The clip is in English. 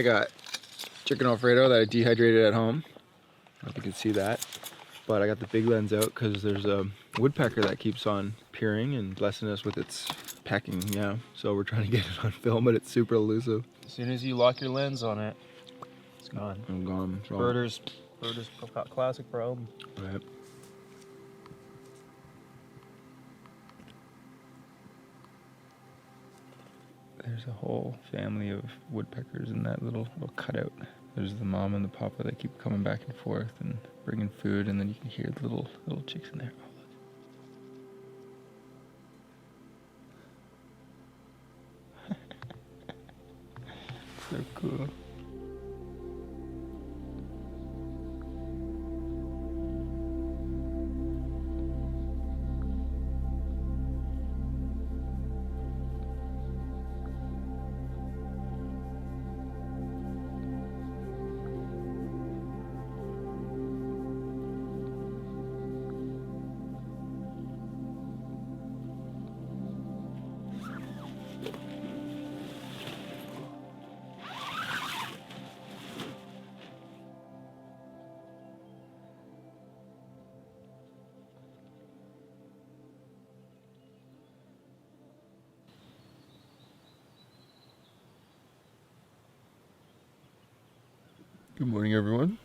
I got chicken Alfredo that I dehydrated at home. I don't know if you can see that. But I got the big lens out because there's a woodpecker that keeps on peering and blessing us with its pecking, yeah. So we're trying to get it on film, but it's super elusive. As soon as you lock your lens on it, it's gone. I'm gone. So. Birders classic problem. Right. There's a whole family of woodpeckers in that little cutout. There's the mom and the papa that keep coming back and forth and bringing food, and then you can hear the little chicks in there. Oh, look. So cool. Good morning, everyone.